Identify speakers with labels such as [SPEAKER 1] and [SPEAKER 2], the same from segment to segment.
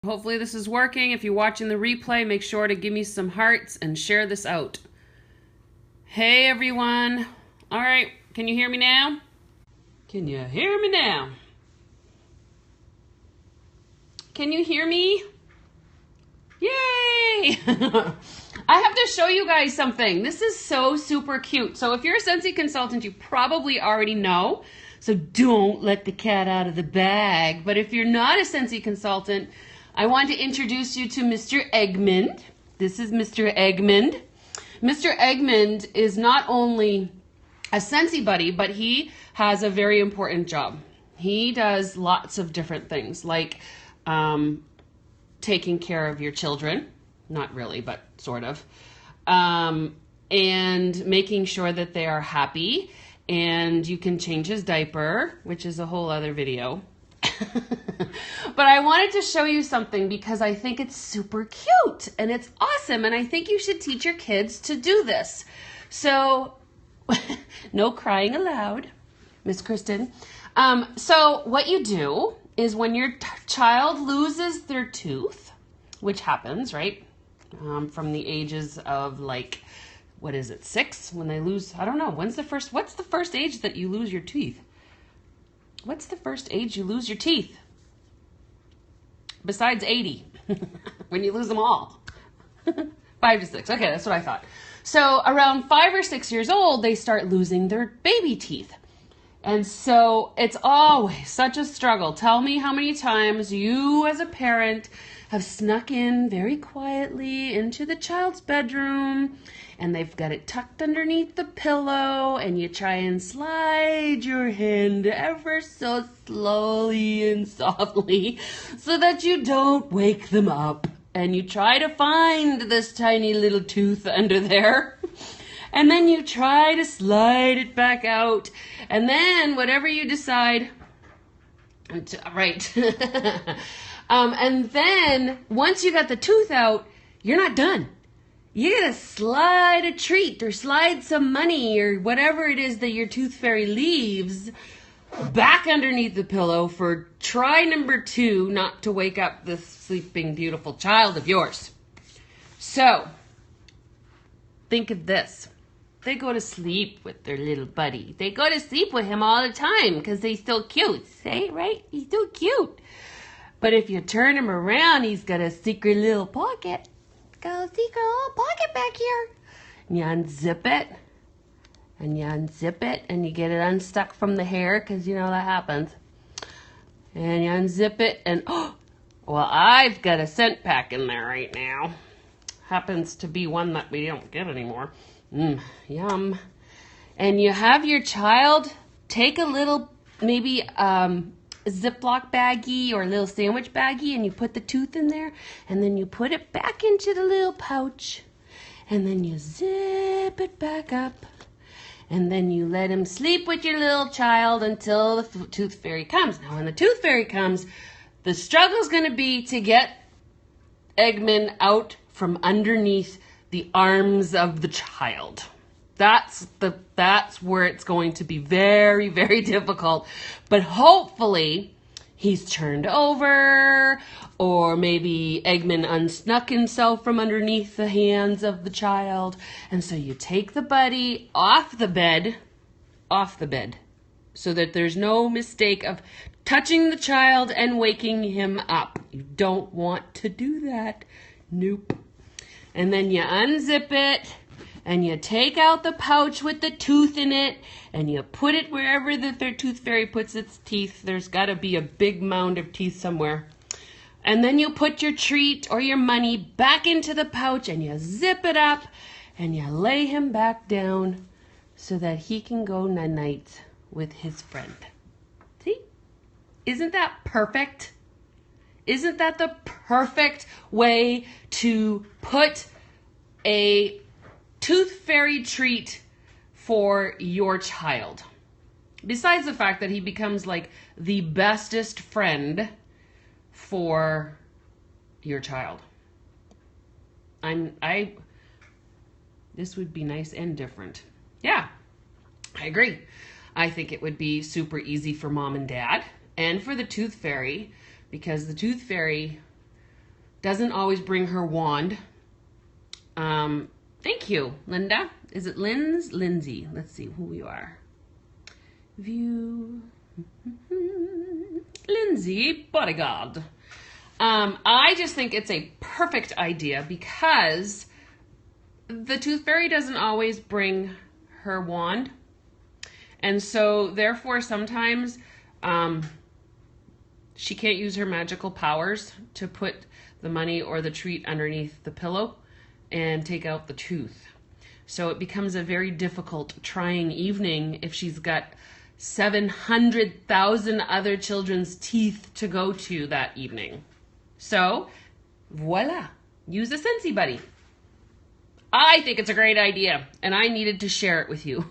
[SPEAKER 1] Hopefully this is working. If you're watching the replay, make sure to give me some hearts and share this out. Hey everyone. All right, can you hear me now? Can you hear me now? Can you hear me? Yay! I have to show you guys something. This is so super cute. So if you're a Scentsy consultant, you probably already know. So don't let the cat out of the bag. But if you're not a Scentsy consultant, I want to introduce you to Mr. Eggmond. This is Mr. Eggmond. Mr. Eggmond is not only a Scentsy buddy, but he has a very important job. He does lots of different things, like taking care of your children. Not really, but sort of. And making sure that they are happy. And you can change his diaper, which is a whole other video. But I wanted to show you something because I think it's super cute and it's awesome. And I think you should teach your kids to do this. So, no crying aloud, Miss Kristen. So what you do is when your child loses their tooth, which happens, right? From the ages of like, what is it, 6? When they lose, I don't know, what's the first age that you lose your teeth? What's the first age you lose your teeth? Besides 80, when you lose them all. 5 to 6, okay, that's what I thought. So around 5 or 6 years old, they start losing their baby teeth. And so it's always such a struggle. Tell me how many times you as a parent have snuck in very quietly into the child's bedroom and they've got it tucked underneath the pillow and you try and slide your hand ever so slowly and softly so that you don't wake them up. And you try to find this tiny little tooth under there. And then you try to slide it back out. And then whatever you decide, right. And then once you got the tooth out, you're not done. You gotta slide a treat or slide some money or whatever it is that your tooth fairy leaves back underneath the pillow for try number 2, not to wake up this sleeping beautiful child of yours. So, think of this. They go to sleep with their little buddy. They go to sleep with him all the time because he's so cute. Say, right? He's so cute. But if you turn him around, he's got a secret little pocket. Got a secret little pocket back here. And you unzip it. And you unzip it. And you get it unstuck from the hair because you know that happens. And you unzip it. And, oh, well, I've got a scent pack in there right now. Happens to be one that we don't get anymore. Yum. And you have your child take a little, maybe a Ziploc baggie or a little sandwich baggie, and you put the tooth in there, and then you put it back into the little pouch, and then you zip it back up, and then you let him sleep with your little child until the tooth fairy comes. Now, when the tooth fairy comes, the struggle is going to be to get Eggman out from underneath the arms of the child. That's where it's going to be very, very difficult. But hopefully he's turned over, or maybe Eggman unsnuck himself from underneath the hands of the child. And so you take the buddy off the bed, so that there's no mistake of touching the child and waking him up. You don't want to do that. Nope. And then you unzip it, and you take out the pouch with the tooth in it, and you put it wherever the tooth fairy puts its teeth. There's got to be a big mound of teeth somewhere. And then you put your treat or your money back into the pouch, and you zip it up, and you lay him back down so that he can go night-night with his friend. See? Isn't that perfect? Isn't that the perfect way to put a tooth fairy treat for your child? Besides the fact that he becomes like the bestest friend for your child. This would be nice and different. Yeah, I agree. I think it would be super easy for mom and dad and for the tooth fairy, because the tooth fairy doesn't always bring her wand. Thank you, Linda. Is it Lindsay? Let's see who you are. View. Lindsay Bodyguard. I just think it's a perfect idea because the Tooth Fairy doesn't always bring her wand. And so therefore sometimes she can't use her magical powers to put the money or the treat underneath the pillow and take out the tooth. So it becomes a very difficult, trying evening if she's got 700,000 other children's teeth to go to that evening. So, voila, use a Scentsy Buddy. I think it's a great idea, and I needed to share it with you.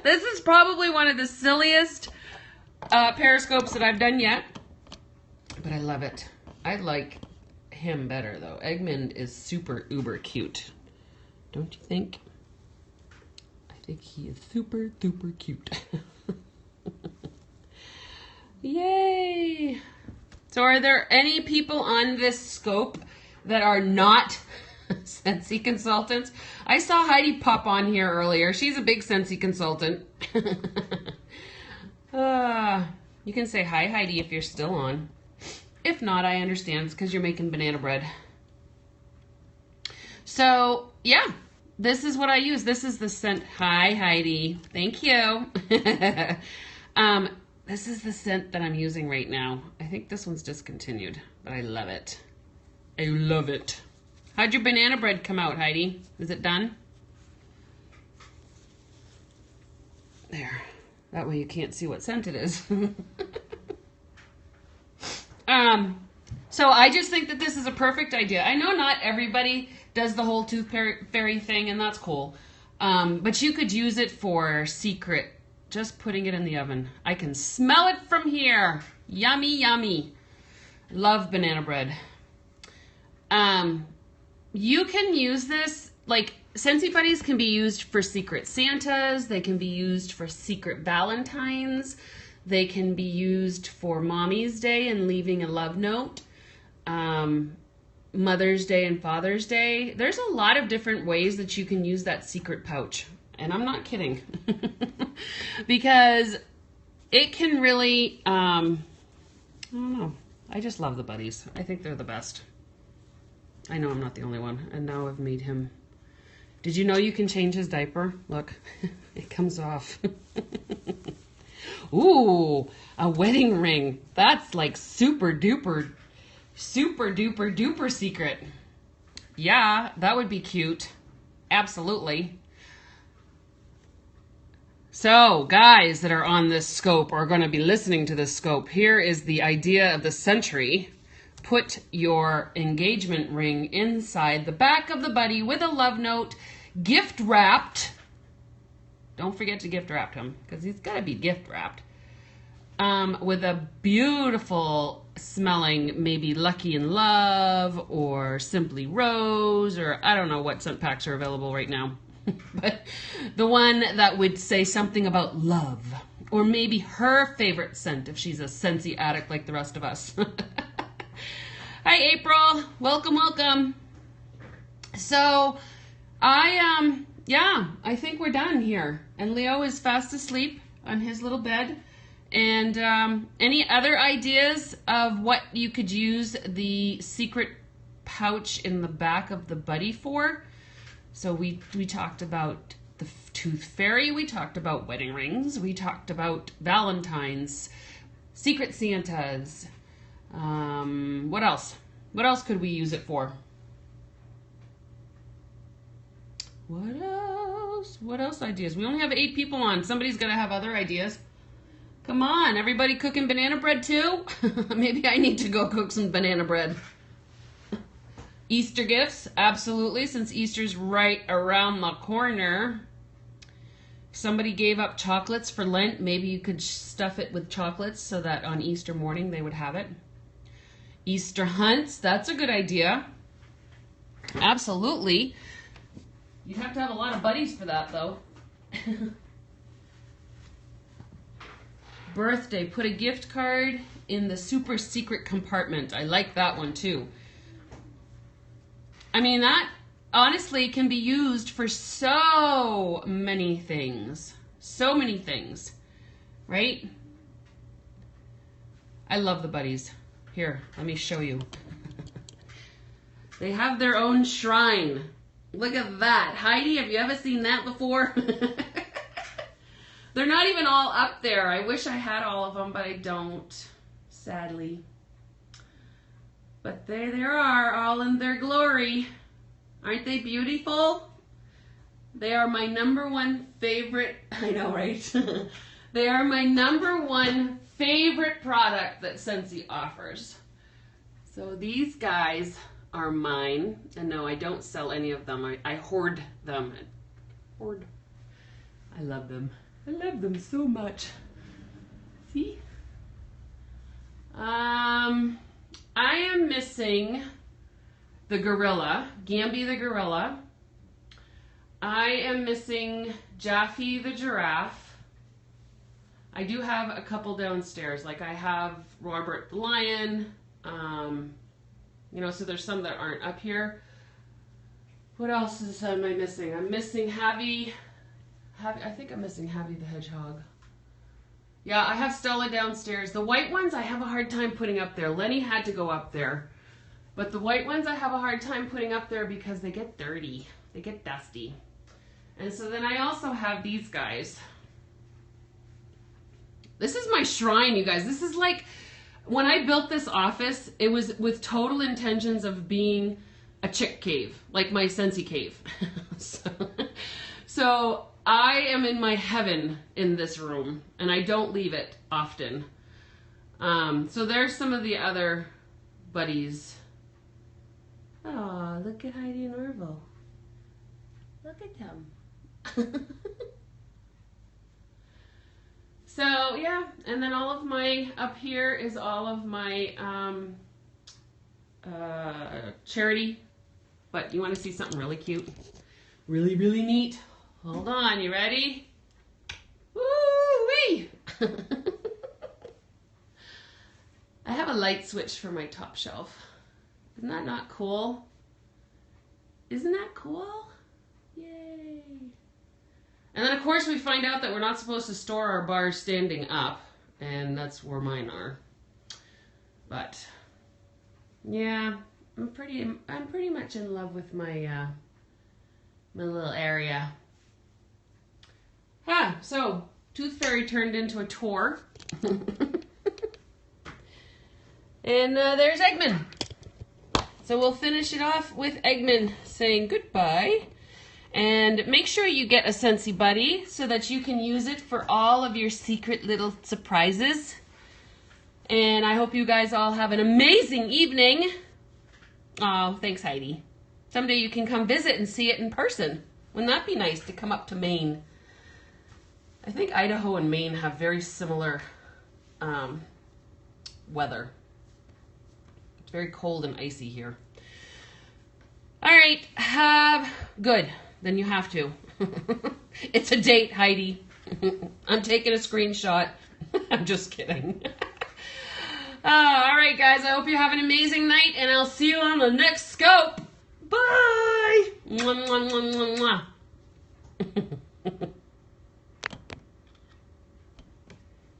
[SPEAKER 1] This is probably one of the silliest periscopes that I've done yet, but I love it. I like him better, though. Eggman is super uber cute, don't you think? I think he is super duper cute. Yay! So are there any people on this scope that are not Scentsy consultants? I saw Heidi pop on here earlier. She's a big Scentsy consultant. You can say hi, Heidi, if you're still on. If not, I understand. It's because you're making banana bread. So, yeah, this is what I use. This is the scent. Hi, Heidi. Thank you. This is the scent that I'm using right now. I think this one's discontinued, but I love it. I love it. How'd your banana bread come out, Heidi? Is it done? There. That way you can't see what scent it is. So I just think that this is a perfect idea. I know not everybody does the whole Tooth Fairy thing, and that's cool. But you could use it for secret, just putting it in the oven. I can smell it from here. Yummy, yummy. Love banana bread. You can use this, like, Scentsy Buddies can be used for secret Santas. They can be used for secret Valentines. They can be used for Mommy's Day and leaving a love note. Mother's Day and Father's Day. There's a lot of different ways that you can use that secret pouch. And I'm not kidding. Because it can really, I don't know. I just love the buddies. I think they're the best. I know I'm not the only one. And now I've made him. Did you know you can change his diaper? Look, it comes off. Ooh, a wedding ring. That's like super duper secret. Yeah, that would be cute. Absolutely. So, guys that are on this scope or are going to be listening to this scope, here is the idea of the century. Put your engagement ring inside the back of the buddy with a love note, gift wrapped. Don't forget to gift wrap him, because he's got to be gift wrapped. With a beautiful smelling, maybe Lucky in Love or Simply Rose, or I don't know what scent packs are available right now. But the one that would say something about love, or maybe her favorite scent if she's a Scentsy addict like the rest of us. Hi, April. Welcome, welcome. So, I think we're done here. And Leo is fast asleep on his little bed. And any other ideas of what you could use the secret pouch in the back of the buddy for? So we talked about the Tooth Fairy. We talked about wedding rings. We talked about Valentines, secret Santas. What else? What else could we use it for? What else? What else ideas? We only have 8 people on. Somebody's got to have other ideas. Come on, everybody cooking banana bread too? Maybe I need to go cook some banana bread. Easter gifts, absolutely, since Easter's right around the corner. Somebody gave up chocolates for Lent. Maybe you could stuff it with chocolates so that on Easter morning they would have it. Easter hunts, that's a good idea. Absolutely. You'd have to have a lot of buddies for that, though. birthday, put a gift card in the super secret compartment. I like that one too. I mean, that honestly can be used for so many things. So many things, right? I love the buddies. Here, let me show you. They have their own shrine. Look at that. Heidi, have you ever seen that before? They're not even all up there. I wish I had all of them, but I don't, sadly. But there they are, all in their glory. Aren't they beautiful? They are my #1 favorite. I know, right? They are my #1 favorite product that Scentsy offers. So these guys are mine. And no, I don't sell any of them. I hoard them. Hoard. I love them. I love them so much. See? I am missing the gorilla, Gamby the gorilla. I am missing Jaffe the giraffe. I do have a couple downstairs. Like I have Robert the lion. You know, so there's some that aren't up here. What else am I missing? I'm missing Javi. I think I'm missing Javi the hedgehog. Yeah, I have Stella downstairs. The white ones I have a hard time putting up there. Lenny had to go up there. But the white ones I have a hard time putting up there because they get dirty. They get dusty. And so then I also have these guys. This is my shrine, you guys. This is like, when I built this office, it was with total intentions of being a chick cave, like my Scentsy cave. So I am in my heaven in this room, and I don't leave it often. So there's some of the other buddies. Oh, look at Heidi and Orville. Look at them. So yeah, and then all of my, up here is all of my charity. But you want to see something really cute? Really, really neat? Hold on, you ready? Woo-wee! I have a light switch for my top shelf. Isn't that not cool? Isn't that cool? Yay! And then of course we find out that we're not supposed to store our bars standing up, and that's where mine are. But yeah, I'm pretty much in love with my my little area. So Tooth Fairy turned into a tour. And there's Eggman. So we'll finish it off with Eggman saying goodbye. And make sure you get a Scentsy Buddy so that you can use it for all of your secret little surprises. And I hope you guys all have an amazing evening. Oh, thanks, Heidi. Someday you can come visit and see it in person. Wouldn't that be nice to come up to Maine? I think Idaho and Maine have very similar weather. It's very cold and icy here. All right, good. Then you have to. It's a date, Heidi. I'm taking a screenshot. I'm just kidding. All right, guys, I hope you have an amazing night, and I'll see you on the next scope. Bye. Mwah, mwah, mwah, mwah, mwah.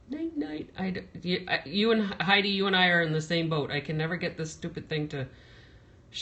[SPEAKER 1] Night, night. You and Heidi, you and I are in the same boat. I can never get this stupid thing to